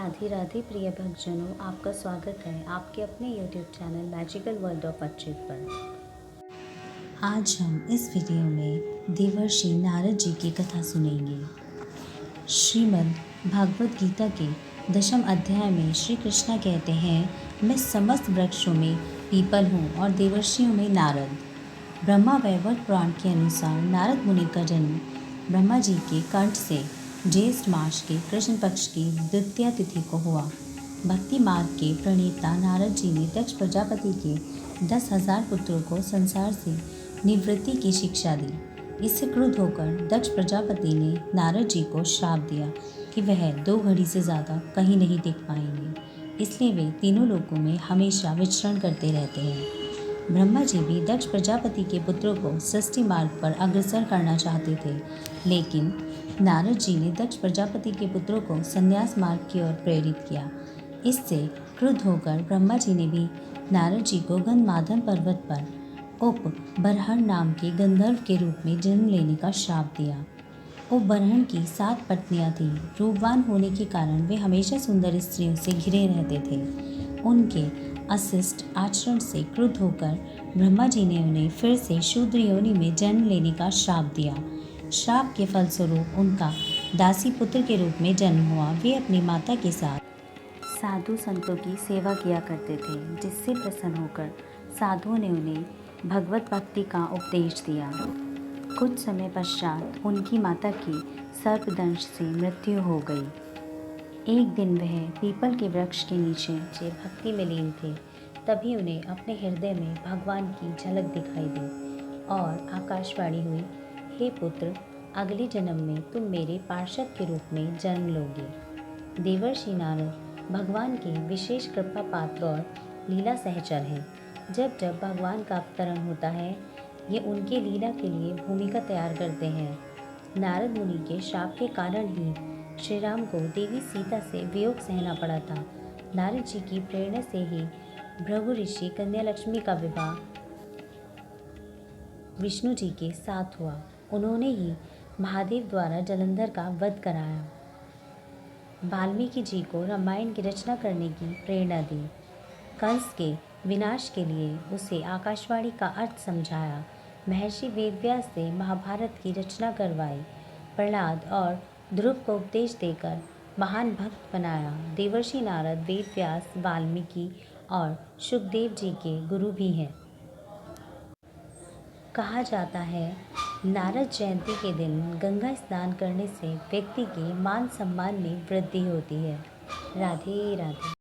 राधे राधे प्रिय भक्तजनों, आपका स्वागत है आपके अपने YouTube channel magical world of Archit पर। आज हम इस वीडियो में देवर्षि नारद जी की कथा सुनेंगे। श्रीमद् भागवत गीता के 10वें अध्याय में श्री कृष्ण कहते हैं, मैं समस्त वृक्षों में पीपल हूँ और देवर्षियों में नारद। ब्रह्मा वैवर्त पुराण के अनुसार नारद मुनि का जन्म ब्रह्मा जी के कंठ से ज्येष्ठ मास के कृष्ण पक्ष की द्वितीय तिथि को हुआ। भक्ति मार्ग के प्रणेता नारद जी ने दक्ष प्रजापति के 10,000 पुत्रों को संसार से निवृत्ति की शिक्षा दी। इससे क्रुद्ध होकर दक्ष प्रजापति ने नारद जी को श्राप दिया कि वह 2 घड़ी से ज़्यादा कहीं नहीं टिक पाएंगे, इसलिए वे तीनों लोकों में हमेशा विचरण करते रहते हैं। ब्रह्मा जी भी दक्ष प्रजापति के पुत्रों को सृष्टि मार्ग पर अग्रसर करना चाहते थे, लेकिन नारद जी ने दक्ष प्रजापति के पुत्रों को संन्यास मार्ग की ओर प्रेरित किया। इससे क्रुद्ध होकर ब्रह्मा जी ने भी नारद जी को गंधमादन पर्वत पर उप बरहर नाम के गंधर्व के रूप में जन्म लेने का श्राप दिया। उप बरहर की 7 पत्नियां थीं। रूपवान होने के कारण वे हमेशा सुंदर स्त्रियों से घिरे रहते थे। उनके अशिष्ट आचरण से क्रुद्ध होकर ब्रह्मा जी ने उन्हें फिर से शूद्र योनि में जन्म लेने का श्राप दिया। श्राप के फलस्वरूप उनका दासी पुत्र के रूप में जन्म हुआ। वे अपनी माता के साथ साधु संतों की सेवा किया करते थे, जिससे प्रसन्न होकर साधुओं ने उन्हें भगवत भक्ति का उपदेश दिया। कुछ समय पश्चात उनकी माता की सर्पदंश से मृत्यु हो गई। एक दिन वह पीपल के वृक्ष के नीचे भक्ति में लीन थे। तभी उन्हें अपने हृदय में भगवान की झलक दिखाई दी और आकाशवाणी हुई, हे पुत्र, अगले जन्म में तुम मेरे पार्षद के रूप में जन्म लोगे। देवर्षि नारद भगवान के विशेष कृपा पात्र और लीला सहचर हैं। जब जब भगवान का अवतरण होता है, ये उनके लीला के लिए भूमिका तैयार करते हैं। नारद मुनि के श्राप के कारण ही श्री राम को देवी सीता से वियोग सहना पड़ा था। नारद जी की प्रेरणा से ही भृगु ऋषि कन्या लक्ष्मी का विवाह विष्णु जी के साथ हुआ। उन्होंने ही महादेव द्वारा जलंधर का वध कराया। वाल्मीकि जी को रामायण की रचना करने की प्रेरणा दी। कंस के विनाश के लिए उसे आकाशवाणी का अर्थ समझाया। महर्षि वेदव्यास से महाभारत की रचना करवाई। प्रहलाद और ध्रुव को उपदेश देकर महान भक्त बनाया। देवर्षि नारद वेदव्यास, वाल्मीकि और शुकदेव जी के गुरु भी हैं। कहा जाता है, नारद जयंती के दिन गंगा स्नान करने से व्यक्ति के मान सम्मान में वृद्धि होती है। राधे राधे।